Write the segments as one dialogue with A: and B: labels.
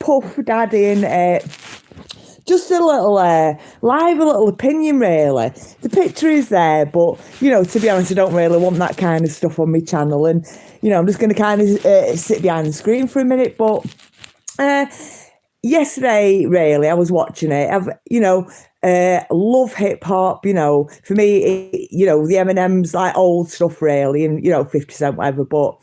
A: Puff Daddy and just a little live, a little opinion really. The picture is there, but to be honest, I don't really want that kind of stuff on my channel, and I'm just going to kind of sit behind the screen for a minute. But yesterday, really, I was watching it. Love hip hop. For me, the Eminem's like old stuff really, and 50 Cent, whatever. But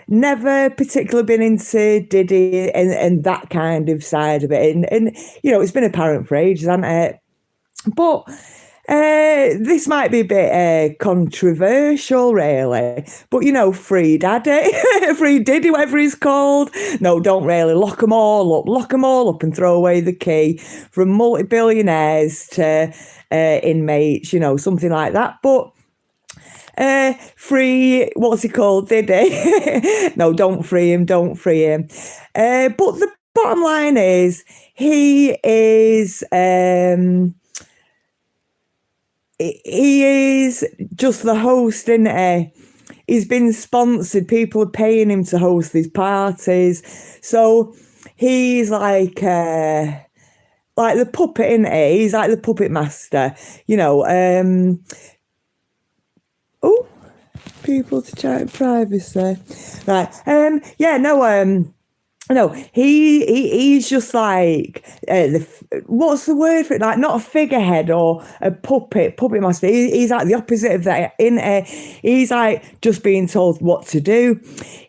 A: never particularly been into Dddy and that kind of side of it, and it's been apparent for ages, hasn't it? But this might be a bit controversial, really. But free Daddy, free Dddy, whatever he's called. No, don't really lock them all up and throw away the key. From multi-billionaires to inmates, something like that. But free, what's he called, Dddy? No, don't free him. But the bottom line is, he is just the host, isn't he? He's been sponsored. People are paying him to host these parties. So he's like the puppet, isn't he? He's like the puppet master, oh, people to chat privacy. Right. No, he's just like what's the word for it? Like, not a figurehead or a puppet master. He's like the opposite of that. He's like just being told what to do.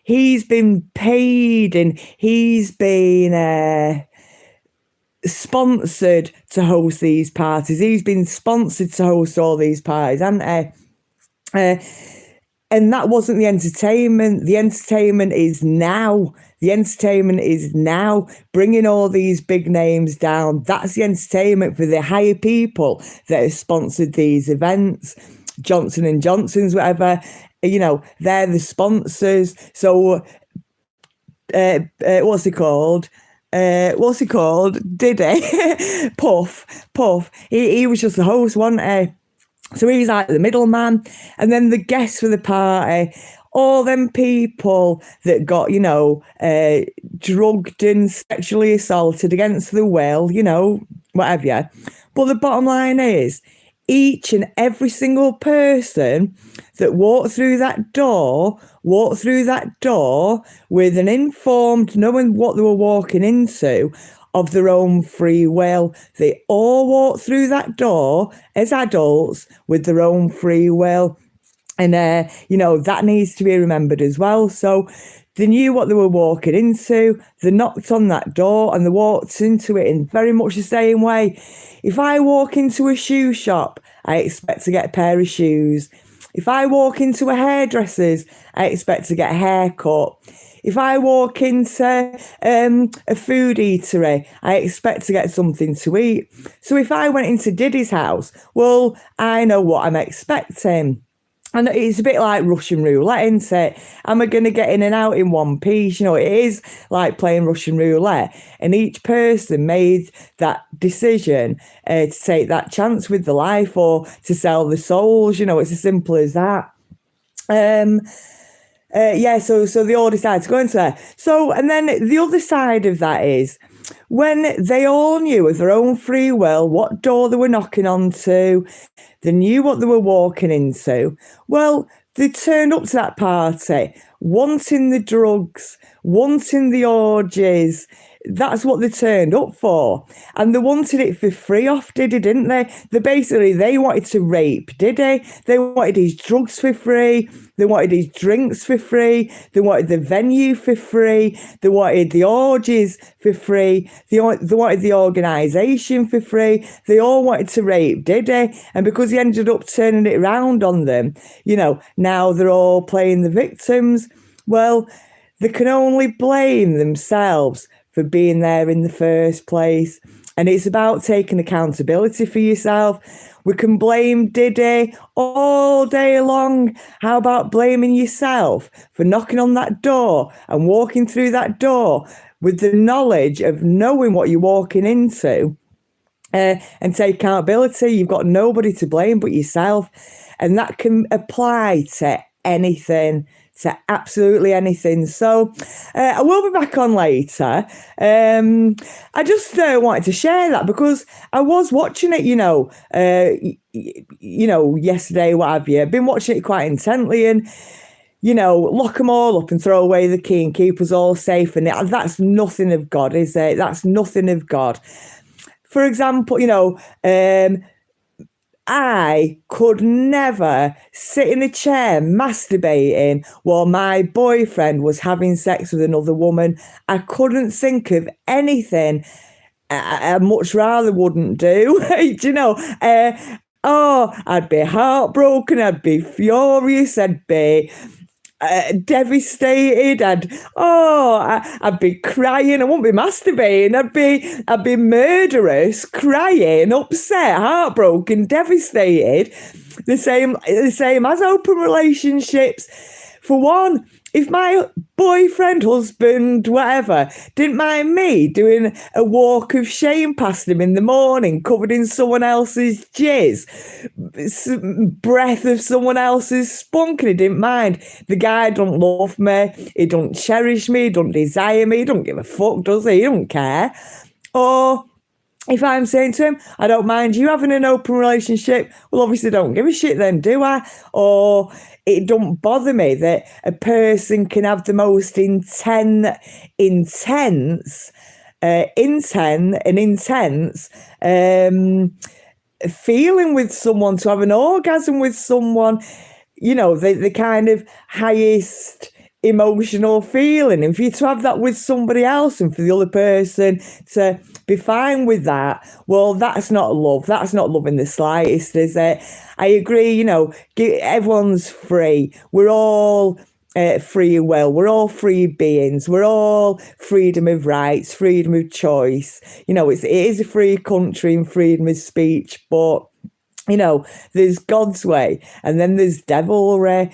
A: He's been paid and he's been sponsored to host these parties. He's been sponsored to host all these parties, hasn't he? And that wasn't the entertainment. The entertainment is now. The entertainment is now bringing all these big names down. That's the entertainment for the higher people that have sponsored these events. Johnson & Johnson's, whatever, they're the sponsors. So, what's he called? Dddy? Puff. He was just the host, wasn't he? So he's like the middleman, and then the guests for the party, all them people that got, drugged and sexually assaulted against their will, whatever. But the bottom line is, each and every single person that walked through that door with an informed, knowing what they were walking into, of their own free will. They all walked through that door as adults with their own free will. And, that needs to be remembered as well. So they knew what they were walking into. They knocked on that door and they walked into it in very much the same way. If I walk into a shoe shop, I expect to get a pair of shoes. If I walk into a hairdresser's, I expect to get a haircut. If I walk into a food eatery, I expect to get something to eat. So if I went into Dddy's house, well, I know what I'm expecting. And it's a bit like Russian roulette, isn't it? Am I going to get in and out in one piece? It is like playing Russian roulette. And each person made that decision to take that chance with the life or to sell the souls. It's as simple as that. So they all decided to go into there. So, and then the other side of that is, when they all knew of their own free will what door they were knocking onto, they knew what they were walking into, well, they turned up to that party wanting the drugs, wanting the orgies. That's what they turned up for. And they wanted it for free off Dddy, didn't they? They wanted to rape Dddy. They wanted his drugs for free. They wanted his drinks for free. They wanted the venue for free. They wanted the orgies for free. They wanted the organisation for free. They all wanted to rape Dddy. And because he ended up turning it around on them, now they're all playing the victims. Well, they can only blame themselves for being there in the first place. And it's about taking accountability for yourself. We can blame Dddy all day long. How about blaming yourself for knocking on that door and walking through that door with the knowledge of knowing what you're walking into, and take accountability? You've got nobody to blame but yourself. And that can apply to anything. to absolutely anything. So I will be back on later. I just wanted to share that because I was watching it, yesterday, what have you. I've been watching it quite intently, and lock them all up and throw away the key and keep us all safe. And that's nothing of God, is it? That's nothing of God. For example, I could never sit in a chair masturbating while my boyfriend was having sex with another woman. I couldn't think of anything I much rather wouldn't do. I'd be heartbroken, I'd be furious, I'd be devastated. I'd be crying. I wouldn't be masturbating. I'd be murderous, crying, upset, heartbroken, devastated. The same as open relationships. For one, if my boyfriend, husband, whatever, didn't mind me doing a walk of shame past him in the morning, covered in someone else's jizz, breath of someone else's spunk, and he didn't mind. The guy don't love me, he don't cherish me, he don't desire me, he don't give a fuck, does he? He don't care. Or if I'm saying to him, I don't mind you having an open relationship, well, obviously don't give a shit then, do I? Or it don't bother me that a person can have the most intense feeling with someone, to have an orgasm with someone, the kind of highest emotional feeling. And for you to have that with somebody else and for the other person to be fine with that, well, that's not love. That's not love in the slightest, is it? I agree, everyone's free. We're all free will. We're all free beings. We're all freedom of rights, freedom of choice. It is a free country and freedom of speech, but there's God's way and then there's devilry,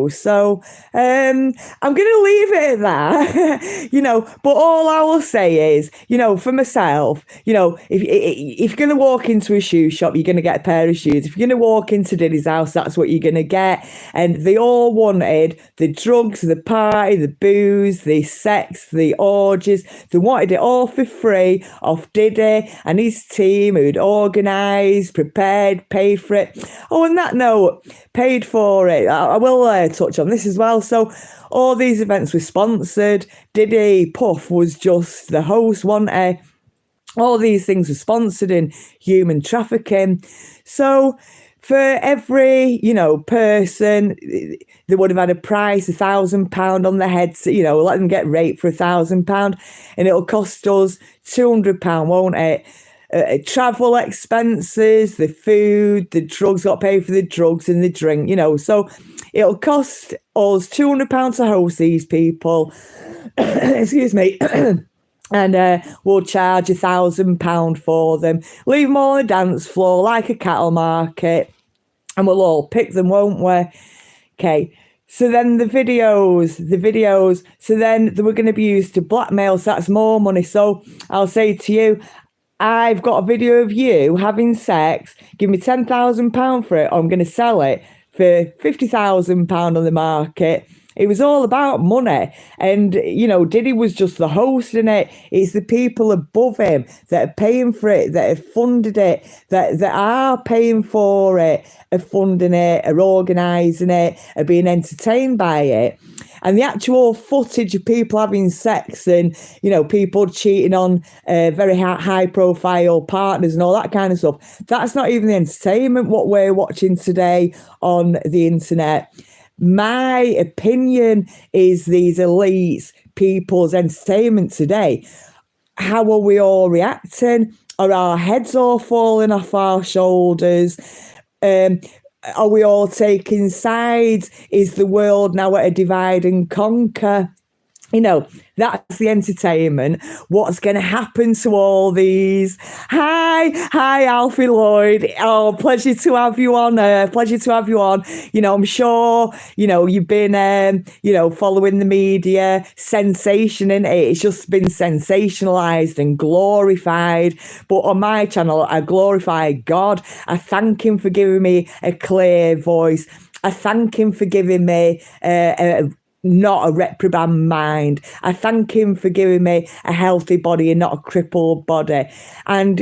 A: so I'm going to leave it at that, but all I will say is, for myself, if you're going to walk into a shoe shop, you're going to get a pair of shoes. If you're going to walk into Dddy's house, that's what you're going to get. And they all wanted the drugs, the party, the booze, the sex, the orgies. They wanted it all for free off Dddy and his team who'd organised, prepared, paid for it. On that note, paid for it. I will touch on this as well. So all these events were sponsored. Dddy Puff was just the host, wasn't he? All these things were sponsored in human trafficking. So for every, person, they would have had a price, £1,000 on the head, let them get raped for £1,000, and it'll cost us £200, won't it? Travel expenses, the food, the drugs, got paid for the drugs and the drink, so it'll cost us £200 to host these people. Excuse me. And we'll charge £1,000 for them, leave them all on the dance floor like a cattle market, and we'll all pick them, won't we? Okay. So then the videos, so then they were going to be used to blackmail, so that's more money. So I'll say to you, I've got a video of you having sex, give me £10,000 for it, or I'm going to sell it for £50,000 on the market. It was all about money. And, Dddy was just the host in it. It's the people above him that are paying for it, that have funded it, that are paying for it, are funding it, are organising it, are being entertained by it. And the actual footage of people having sex and, people cheating on very high profile partners and all that kind of stuff, that's not even the entertainment, what we're watching today on the internet. My opinion is these elites, people's entertainment today. How are we all reacting? Are our heads all falling off our shoulders? Are we all taking sides? Is the world now at a divide and conquer? That's the entertainment. What's going to happen to all these? Hi, Alfie Lloyd. Oh, pleasure to have you on. I'm sure, you've been, following the media, sensation in it. It's just been sensationalized and glorified. But on my channel, I glorify God. I thank him for giving me a clear voice. I thank him for giving me not a reprobate mind. I thank him for giving me a healthy body and not a crippled body. And,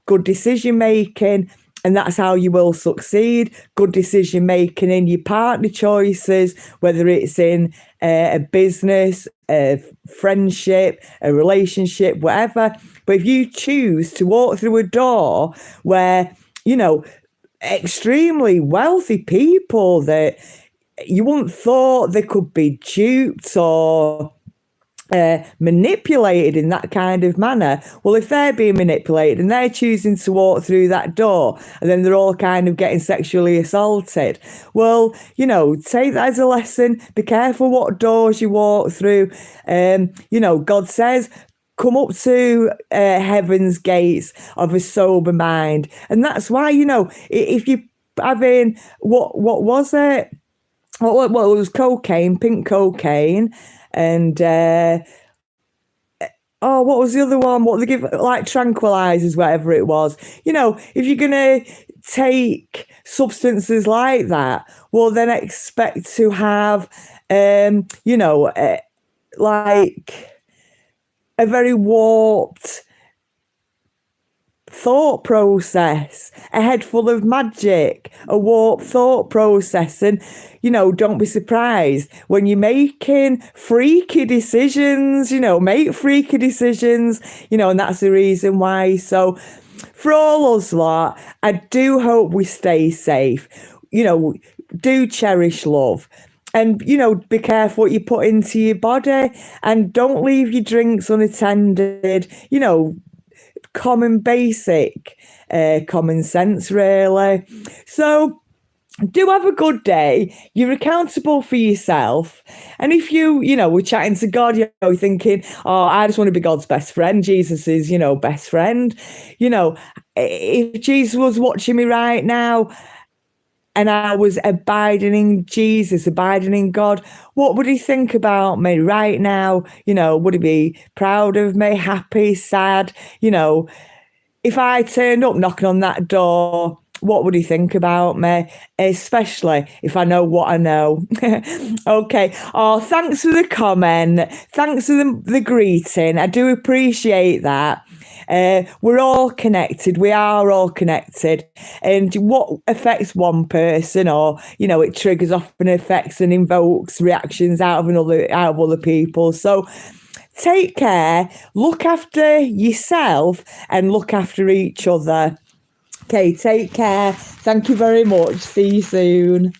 A: good decision making. And that's how you will succeed. Good decision making in your partner choices, whether it's in a business, a friendship, a relationship, whatever. But if you choose to walk through a door where, extremely wealthy people that you wouldn't thought they could be duped or manipulated in that kind of manner. Well, if they're being manipulated and they're choosing to walk through that door and then they're all kind of getting sexually assaulted, well, take that as a lesson. Be careful what doors you walk through. God says, come up to heaven's gates of a sober mind. And that's why, if you having, what was it? Well, it was cocaine, pink cocaine, and what was the other one? What they give, like tranquilizers, whatever it was. If you're gonna take substances like that, well, then expect to have, like a very warped thought process, a head full of magic, a warped thought process. And, don't be surprised when you're making freaky decisions, make freaky decisions, and that's the reason why. So for all us lot, I do hope we stay safe, do cherish love. And, be careful what you put into your body and don't leave your drinks unattended, common basic common sense, really. So do have a good day. You're accountable for yourself. And if you we're chatting to God, you're thinking, oh, I just want to be God's best friend. Jesus is, best friend. If Jesus was watching me right now and I was abiding in Jesus, abiding in God, what would he think about me right now? Would he be proud of me, happy, sad? If I turned up knocking on that door, what would he think about me? Especially if I know what I know. Okay. Oh, thanks for the comment. Thanks for the greeting. I do appreciate that. We're all connected. We are all connected. And what affects one person, or it triggers off and affects and invokes reactions out of other people. So take care, look after yourself and look after each other. Okay, take care. Thank you very much. See you soon.